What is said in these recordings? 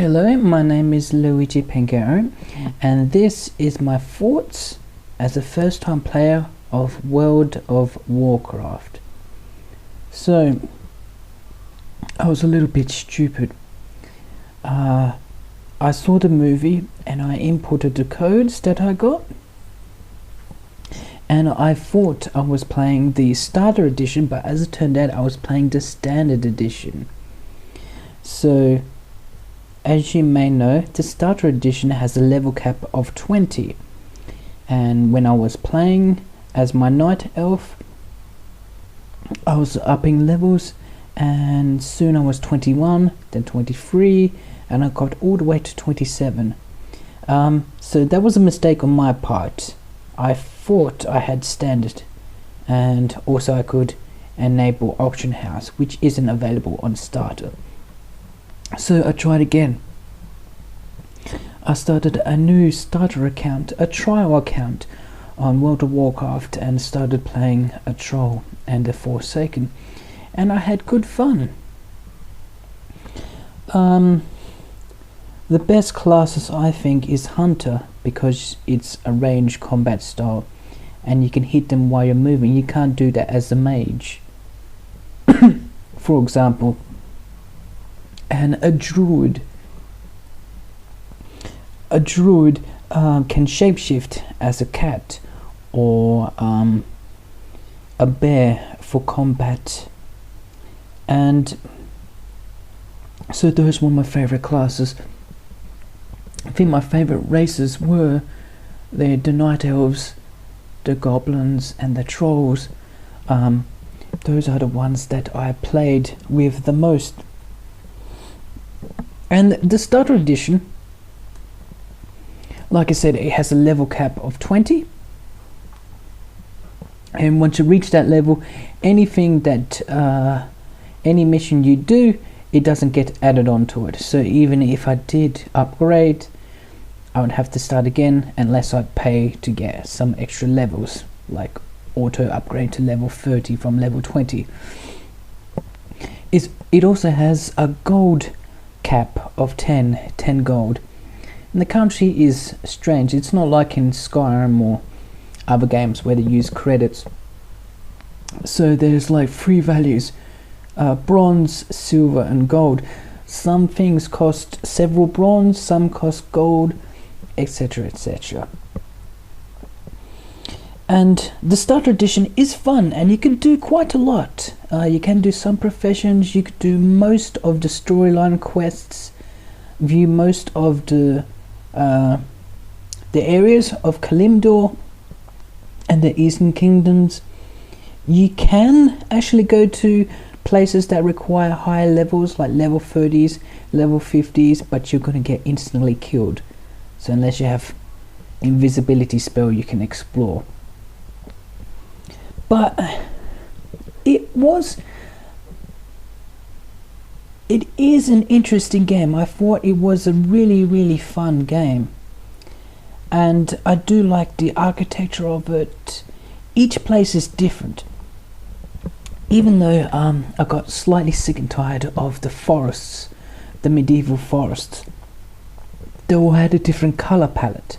Hello, my name is Luigi Pengaro, and this is my thoughts as a first time player of World of Warcraft. So, I was a little bit stupid. I saw the movie and I inputted the codes that I got, and I thought I was playing the starter edition, but as it turned out I was playing the standard edition. So, as you may know, the starter edition has a level cap of 20, and when I was playing as my night elf, I was upping levels, and soon I was 21, then 23, and I got all the way to 27. So that was a mistake on my part. I thought I had standard, and also I could enable auction house, which isn't available on starter. So I tried again. I started a new starter account, a trial account on World of Warcraft, and started playing a troll and a Forsaken, and I had good fun. The best classes I think is Hunter, because it's a ranged combat style and you can hit them while you're moving. You can't do that as a mage, for example. And a druid can shapeshift as a cat or a bear for combat, and so those were my favorite classes. I think my favorite races were the night elves, the goblins, and the trolls. Those are the ones that I played with the most. And the starter edition, like I said, it has a level cap of 20, and once you reach that level, anything that any mission you do, it doesn't get added onto it. So even if I did upgrade, I would have to start again unless I pay to get some extra levels, like auto upgrade to level 30 from level 20. It also has a gold cap of 10 gold, and the currency is strange. It's not like in Skyrim or other games where they use credits. So there's like three values: bronze, silver, and gold. Some things cost several bronze, some cost gold, etc, etc. And the starter edition is fun, and you can do quite a lot. You can do some professions, you could do most of the storyline quests, view most of the areas of Kalimdor and the Eastern Kingdoms. You can actually go to places that require higher levels, like level 30s, level 50s, but you're going to get instantly killed. So unless you have invisibility spell, you can explore. But it is an interesting game. I thought it was a really fun game, and I do like the architecture of it. Each place is different, even though I got slightly sick and tired of the forests, the medieval forests. They all had a different color palette.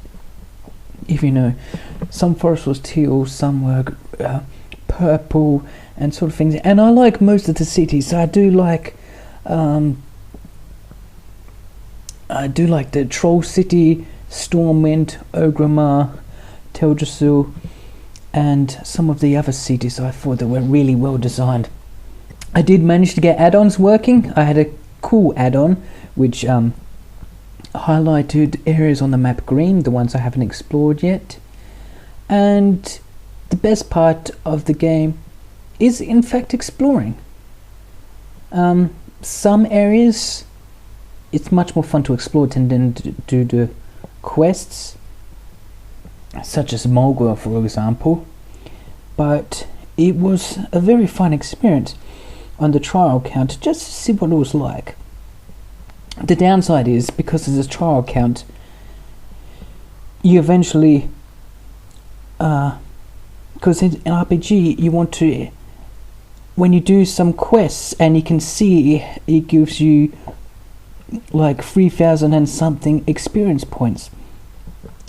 If you know, some forest was teal, some were purple, and sort of things. And I like most of the cities. So I do like the Troll City, Stormwind, Orgrimmar, Teldrassil, and some of the other cities. I thought they were really well designed. I did manage to get add-ons working. I had a cool add-on which highlighted areas on the map green, the ones I haven't explored yet. And the best part of the game is in fact exploring. Some areas it's much more fun to explore than to do the quests, such as Mulgore, for example. But it was a very fun experience on the trial account, just to see what it was like. The downside is, because it's a trial account, you eventually because in an RPG you want to, when you do some quests and you can see it gives you like 3,000 and something experience points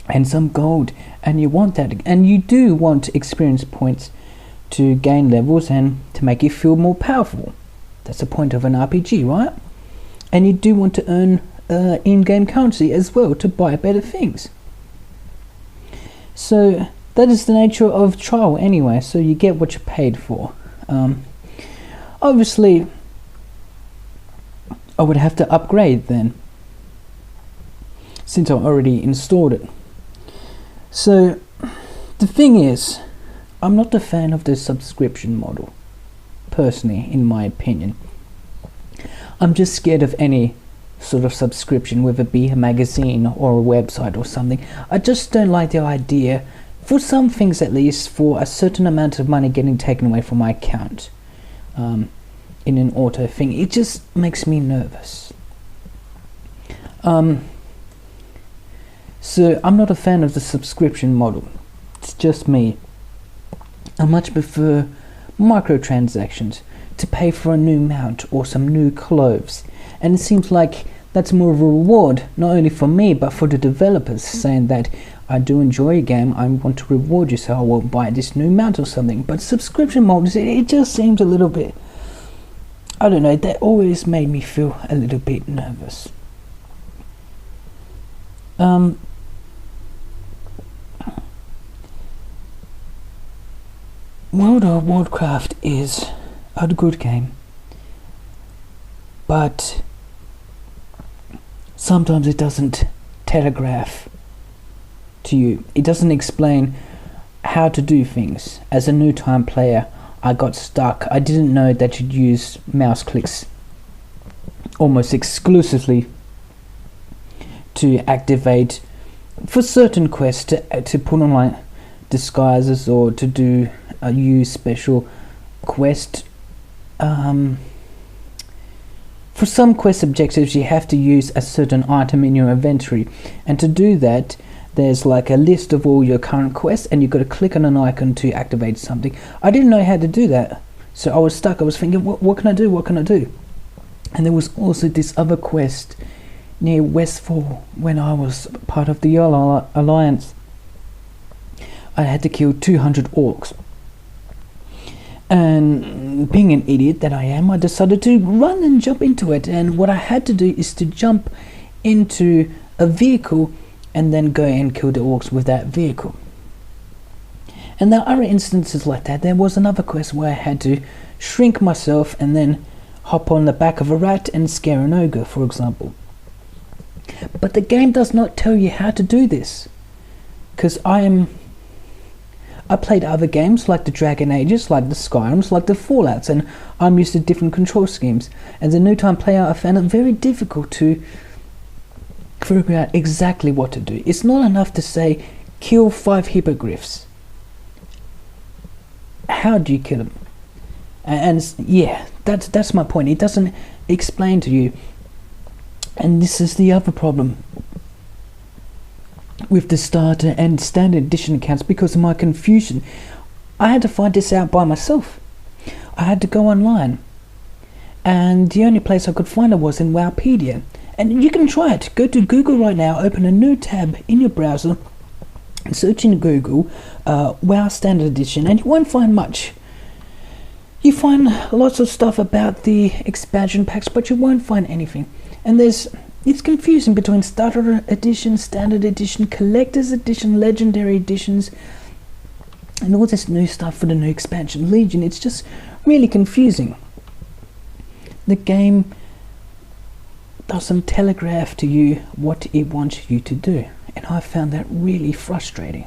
and some gold, and you want that, and you do want experience points to gain levels and to make you feel more powerful. That's the point of an RPG, right? And you do want to earn in-game currency as well to buy better things. So that is the nature of trial anyway, so you get what you paid for. Obviously I would have to upgrade then, since I already installed it. So the thing is, I'm not a fan of the subscription model, personally, in my opinion. I'm just scared of any sort of subscription, whether it be a magazine or a website or something. I just don't like the idea, for some things at least, for a certain amount of money getting taken away from my account in an auto thing. It just makes me nervous. So I'm not a fan of the subscription model. It's just me. I much prefer microtransactions to pay for a new mount or some new clothes, and it seems like that's more of a reward, not only for me but for the developers, saying that I do enjoy a game, I want to reward you, so I will buy this new mount or something. But subscription models, it just seems a little bit, I don't know, that always made me feel a little bit nervous. World of Warcraft is a good game, but sometimes it doesn't telegraph to you. It doesn't explain how to do things. As a new time player, I got stuck. I didn't know that you'd use mouse clicks almost exclusively to activate for certain quests, to put on like disguises or to do use special quest. For some quest objectives you have to use a certain item in your inventory, and to do that there's like a list of all your current quests and you've got to click on an icon to activate something. I didn't know how to do that, so I was stuck. I was thinking, what can I do, what can I do? And there was also this other quest near Westfall when I was part of the Alliance. I had to kill 200 orcs. And being an idiot that I am, I decided to run and jump into it. And what I had to do is to jump into a vehicle and then go and kill the orcs with that vehicle. And there are other instances like that. There was another quest where I had to shrink myself and then hop on the back of a rat and scare an ogre, for example. But the game does not tell you how to do this, because I played other games like the Dragon Ages, like the Skyrims, like the Fallouts, and I'm used to different control schemes. As a new time player, I found it very difficult to figure out exactly what to do. It's not enough to say, kill 5 hippogriffs. How do you kill them? And yeah, that's my point. It doesn't explain to you. And this is the other problem with the starter and standard edition accounts, because of my confusion. I had to find this out by myself. I had to go online, and the only place I could find it was in Wowpedia. And you can try it. Go to Google right now, open a new tab in your browser, and search in Google WoW Standard Edition, and you won't find much. You find lots of stuff about the expansion packs, but you won't find anything. And it's confusing between starter edition, standard edition, collector's edition, legendary editions, and all this new stuff for the new expansion, Legion. It's just really confusing. The game doesn't telegraph to you what it wants you to do, and I found that really frustrating.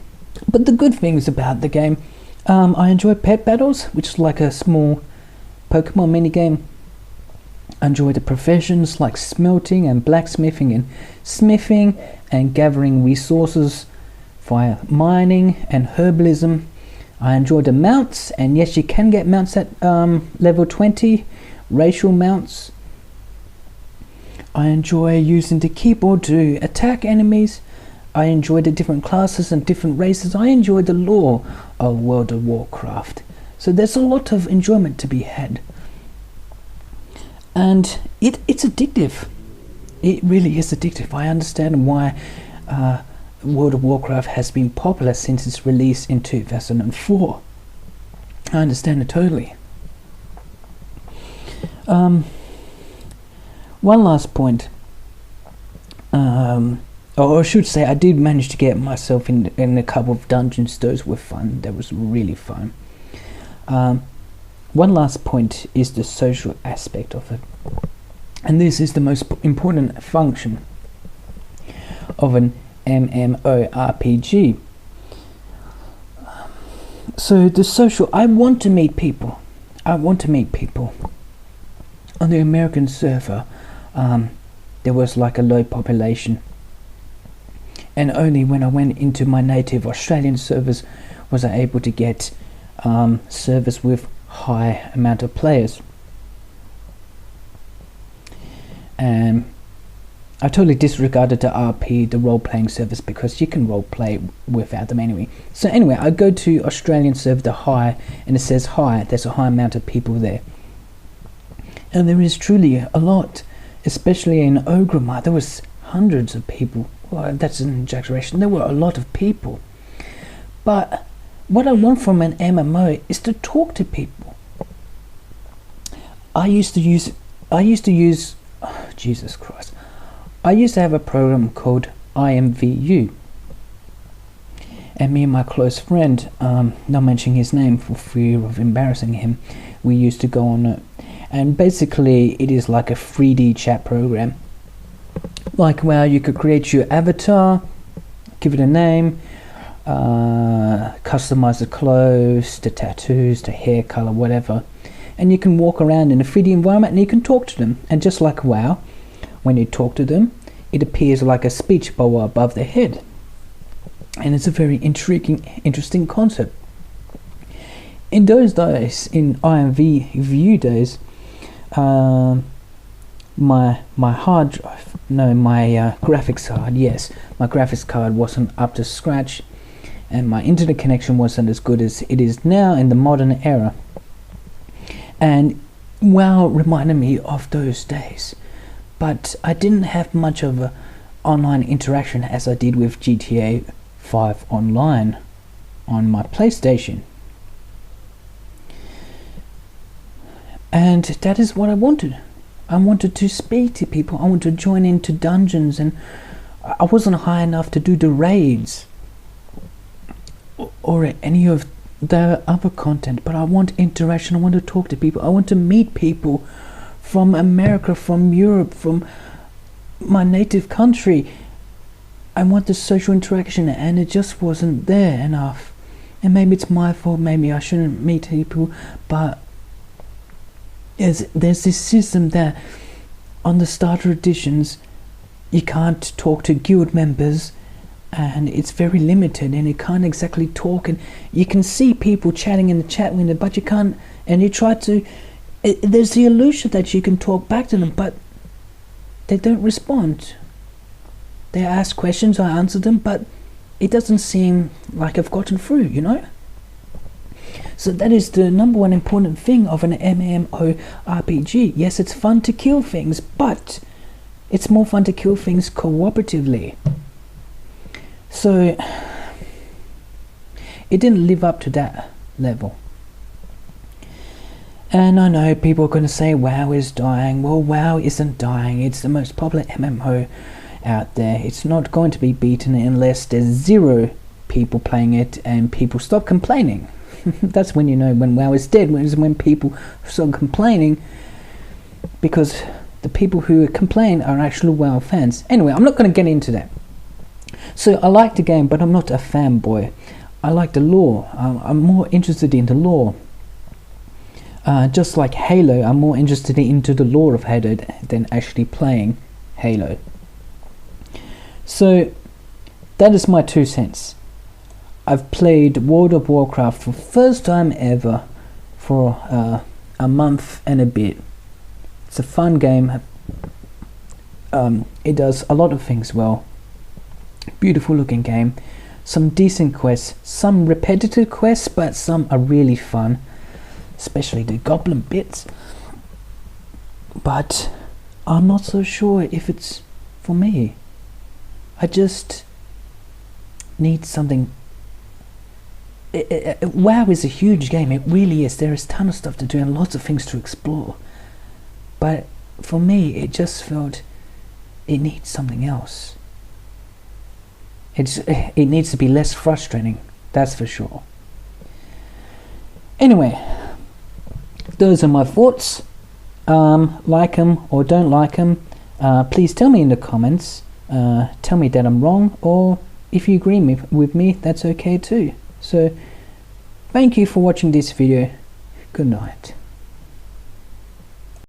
But the good things about the game, I enjoy pet battles, which is like a small Pokemon minigame. I enjoy the professions like smelting and blacksmithing and smithing and gathering resources via mining and herbalism. I enjoy the mounts, and yes, you can get mounts at level 20, racial mounts. I enjoy using the keyboard to attack enemies. I enjoy the different classes and different races. I enjoy the lore of World of Warcraft. So there's a lot of enjoyment to be had. And it's addictive. It really is addictive. I understand why World of Warcraft has been popular since its release in 2004. I understand it totally. One last point. Or I should say, I did manage to get myself in a couple of dungeons. Those were fun. That was really fun. One last point is the social aspect of it. And this is the most important function of an MMORPG. So the social, I want to meet people. On the American server, there was like a low population. And only when I went into my native Australian servers was I able to get servers with high amount of players. And I totally disregarded the RP, the role-playing servers, because you can role-play without them anyway. So anyway, I go to Australian server, the high, and it says high. There's a high amount of people there. And there is truly a lot, especially in Ogrimmar. There was hundreds of people. Well, that's an exaggeration. There were a lot of people. But what I want from an MMO is to talk to people. I used to use oh, Jesus Christ. I used to have a program called IMVU. And me and my close friend, not mentioning his name for fear of embarrassing him, we used to go on it. And basically it is like a 3D chat program. Like where you could create your avatar, give it a name, customize the clothes, the tattoos, the hair color, whatever. And you can walk around in a 3D environment and you can talk to them. And just like WoW, when you talk to them, it appears like a speech bubble above their head. And it's a very interesting concept. In those days, in IMVU days, my hard drive, no, my graphics card, yes, my graphics card wasn't up to scratch, and my internet connection wasn't as good as it is now in the modern era. And WoW reminded me of those days, but I didn't have much of a online interaction as I did with GTA 5 Online on my PlayStation. And that is what I wanted. I wanted to speak to people. I wanted to join into dungeons, and I wasn't high enough to do the raids or any of the other content, but I want interaction. I want to talk to people. I want to meet people from America, from Europe, from my native country. I want the social interaction, and it just wasn't there enough. And maybe it's my fault, maybe I shouldn't meet people, but there's this system that on the starter editions you can't talk to guild members, and it's very limited, and you can't exactly talk, and you can see people chatting in the chat window, but you can't, and you try to, there's the illusion that you can talk back to them, but they don't respond. They ask questions, I answer them, but it doesn't seem like I've gotten through, you know? So that is the number one important thing of an MMORPG. Yes, it's fun to kill things, but it's more fun to kill things cooperatively. So it didn't live up to that level. And I know people are going to say WoW is dying. Well, WoW isn't dying. It's the most popular MMO out there. It's not going to be beaten unless there's 0 people playing it and people stop complaining. That's when you know when WoW is dead, when people stop complaining, because the people who complain are actual WoW fans. Anyway, I'm not going to get into that. So I like the game, but I'm not a fanboy. I like the lore. I'm more interested in the lore. Just like Halo, I'm more interested into the lore of Halo than actually playing Halo. So that is my 2 cents. I've played World of Warcraft for the first time ever for a month and a bit. It's a fun game. It does a lot of things well. Beautiful looking game. Some decent quests, some repetitive quests, but some are really fun, especially the goblin bits. But I'm not so sure if it's for me. I just need something. WoW is a huge game, it really is. There is a ton of stuff to do and lots of things to explore. But for me, it just felt it needs something else. It needs to be less frustrating, that's for sure. Anyway, those are my thoughts. Like them or don't like them, please tell me in the comments. Tell me that I'm wrong, or if you agree with me, that's okay too. So, thank you for watching this video. Good night.